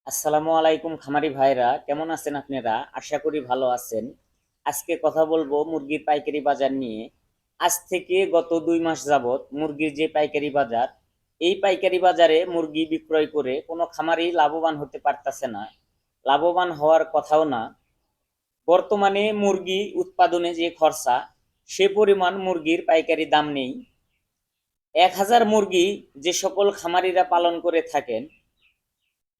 আসসালামু আলাইকুম খামারি ভাইরা, কেমন আছেন আপনারা? আশা করি ভালো আছেন। আজকে কথা বলবো মুরগির পাইকারি বাজার নিয়ে। আজ থেকে গত 2 মাস যাবত মুরগির যে পাইকারি বাজার, এই পাইকারি বাজারে মুরগি বিক্রয় করে কোনো খামারি লাভবান হতে পারতাছে না, লাভবান হওয়ার কথাও না। বর্তমানে মুরগি উৎপাদনে যে খরচা, সে পরিমাণ মুরগির পাইকারি দাম নেই। 1000 মুরগি যে সকল খামারিরা পালন করে থাকেন,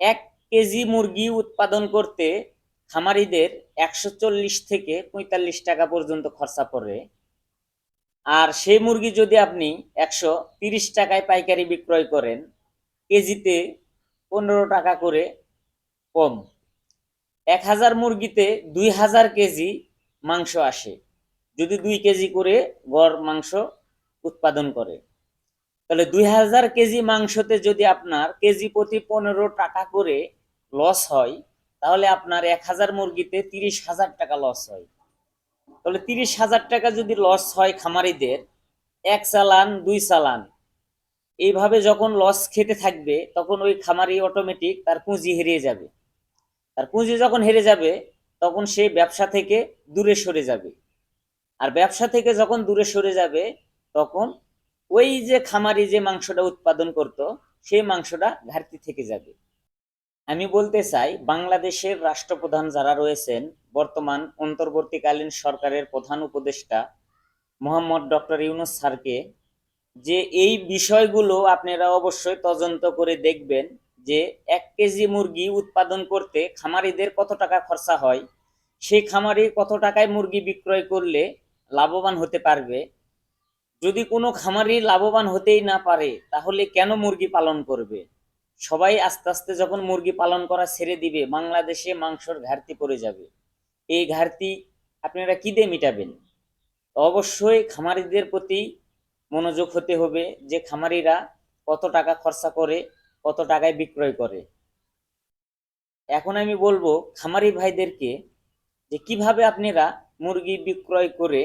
1 কেজি মুরগি উৎপাদন করতে খামারিদের 140 থেকে 45 টাকা পর্যন্ত খরচা পড়ে। আর সেই মুরগি যদি আপনি 130 টাকায় পাইকারি বিক্রয় করেন, কেজিতে 15 টাকা করে কম। 1000 মুরগিতে 2000 কেজি মাংস আসে, যদি 2 কেজি করে গড় মাংস উৎপাদন করে। তাহলে 2000 কেজি মাংসতে যদি আপনার কেজি প্রতি 15 টাকা করে লস হয়, তাহলে আপনার 1000 মুরগিতে 30,000 টাকা লস হয়। তাহলে 30,000 টাকা যদি লস হয় খামারিদের, 1 চালান 2 চালান এইভাবে যখন লস খেতে থাকবে, তখন ওই খামারি অটোমেটিক তার পুঁজি হারিয়ে যাবে। তার পুঁজি যখন হেরে যাবে, তখন সে ব্যবসা থেকে দূরে সরে যাবে। আর ব্যবসা থেকে যখন দূরে সরে যাবে, তখন ওই যে খামারি যে মাংসটা উৎপাদন করত, সেই মাংসটা ঘাটতি থেকে যাবে। আমি বলতে চাই, বাংলাদেশের রাষ্ট্রপ্রধান যারা রয়েছেন, বর্তমান অন্তর্বর্তীকালীন সরকারের প্রধান উপদেষ্টা মোহাম্মদ ডক্টর ইউনূস স্যারকে, যে এই বিষয়গুলো আপনারা অবশ্যই তদন্ত করে দেখবেন, যে 1 কেজি মুরগি উৎপাদন করতে খামারিদের কত টাকা খরচা হয়, সেই খামারি কত টাকায় মুরগি বিক্রয় করলে লাভবান হতে পারবে। যদি কোনো খামারি লাভবান হতেই না পারে, তাহলে কেন মুরগি পালন করবে? সবাই আস্তে আস্তে যখন মুরগি পালন করা ছেড়ে দিবে, বাংলাদেশে মাংসর ঘাটতি পড়ে যাবে। এই ঘাটতি আপনারা কি দিয়ে মিটাবেন? অবশ্যই খামারিদের প্রতি মনোযোগ হতে হবে, যে খামারিরা কত টাকা খরচা করে, কত টাকায় বিক্রয় করে। এখন আমি বলবো খামারি ভাইদেরকে, যে কিভাবে আপনারা মুরগি বিক্রয় করে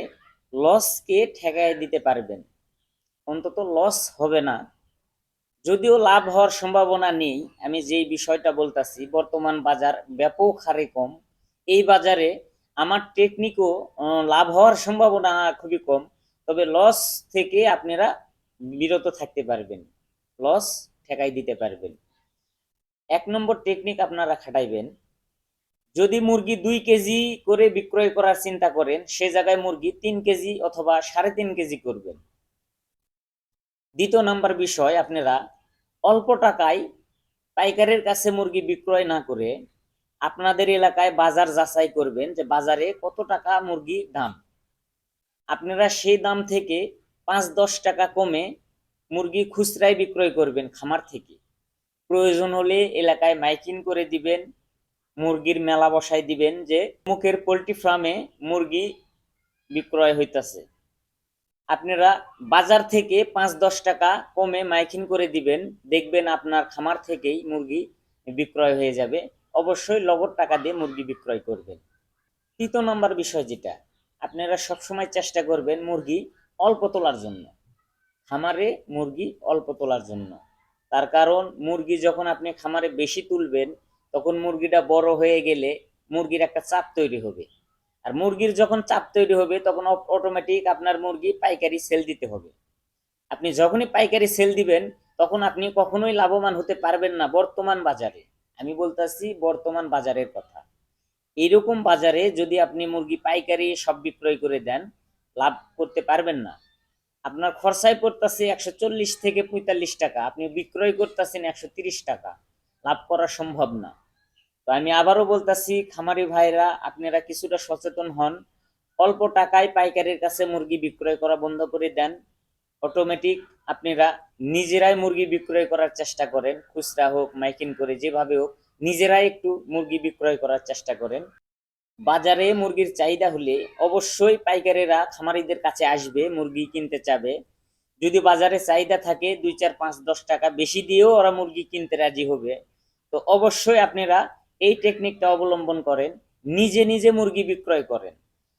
লসকে ঠেকায় দিতে পারবেন, অন্তত লস হবে না। যদিও লাভ হওয়ার সম্ভাবনা নেই, আমি যেই বিষয়টা বলতাছি, বর্তমান বাজার ব্যাপক হারে কম। এই বাজারে আমার টেকনিকও লাভ হওয়ার সম্ভাবনা খুবই কম। তবে লস থেকে আপনারা বিরত থাকতে পারবেন, লস ঠেকাই দিতে পারবেন। 1 নম্বর টেকনিক আপনারা খাটাইবেন, যদি মুরগি 2 কেজি করে বিক্রয় করার চিন্তা করেন, সে জায়গায় মুরগি 3 কেজি অথবা 3.5 কেজি করবেন। দ্বিতীয় নাম্বার বিষয়, আপনারা অল্প টাকায় পাইকারের কাছে মুরগি বিক্রয় না করে আপনাদের এলাকায় বাজার যাচাই করবেন, যে বাজারে কত টাকা মুরগি দাম। আপনারা সেই দাম থেকে 5-10 টাকা কমে মুরগি খুচরায় বিক্রয় করবেন খামার থেকে। প্রয়োজন হলে এলাকায় মাইকিং করে দিবেন, মুরগির মেলা বসাই দিবেন, যে মুখের পোল্ট্রি ফার্মে মুরগি বিক্রয় হইতাছে। আপনারা বাজার থেকে 5-10 টাকা কমে মাইকিং করে দিবেন, দেখবেন আপনার খামার থেকেই মুরগি বিক্রয় হয়ে যাবে। অবশ্যই নগদ টাকা দিয়ে মুরগি বিক্রয় করবেন। তৃতীয় নম্বর বিষয় যেটা, আপনারা সবসময় চেষ্টা করবেন মুরগি অল্প তোলার জন্য, খামারে মুরগি অল্প তোলার জন্য। তার কারণ, মুরগি যখন আপনি খামারে বেশি তুলবেন, তখন মুরগিটা বড় হয়ে গেলে মুরগির একটা চাপ তৈরি হবে। আর মুরগির যখন চাপ তৈরি হবে, তখন অটোমেটিক আপনার মুরগি পাইকারি সেল দিতে হবে। আপনি যখনই পাইকারি সেল দিবেন, তখন আপনি কখনোই লাভবান হতে পারবেন না বর্তমান বাজারে। আমি বলতেছি বর্তমান বাজারের কথা। এইরকম বাজারে যদি আপনি মুরগি পাইকারি সব বিক্রয় করে দেন, লাভ করতে পারবেন না। আপনার খরচায় পড়তেছে 140 থেকে 45 টাকা, আপনি বিক্রয় করতেছেন 130 টাকা, লাভ করা সম্ভব না। তো আমি আবারও বলতেছি, খামারি ভাইরা আপনারা কিছুটা সচেতন হন, অল্প টাকায় পাইকারের কাছে মুরগি বিক্রয় করা বন্ধ করে দেন। অটোমেটিক আপনারা নিজেরাই মুরগি বিক্রয় করার চেষ্টা করেন, খুচরা হোক মাইকিং করে, যেভাবে হোক নিজেরাই একটু মুরগি বিক্রয় করার চেষ্টা করেন। বাজারে মুরগির চাহিদা হলে অবশ্যই পাইকারেরা খামারিদের কাছে আসবে, মুরগি কিনতে চাবে। যদি বাজারে চাহিদা থাকে, 2, 4, 5, 10 টাকা বেশি দিয়েও ওরা মুরগি কিনতে রাজি হবে। তো অবশ্যই আপনারা এই টেকনিকটা অবলম্বন করেন, নিজে নিজে মুরগি বিক্রয় করেন।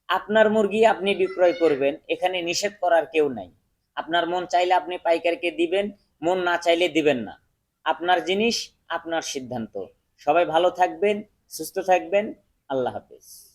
আপনার মুরগি আপনি বিক্রয় করবেন, এখানে নিষেধ করার কেউ নাই। আপনার মন চাইলে আপনি পাইকারকে দিবেন, মন না চাইলে দিবেন না। আপনার জিনিস, আপনার সিদ্ধান্ত। সবাই ভালো থাকবেন, সুস্থ থাকবেন। আল্লাহ হাফেজ।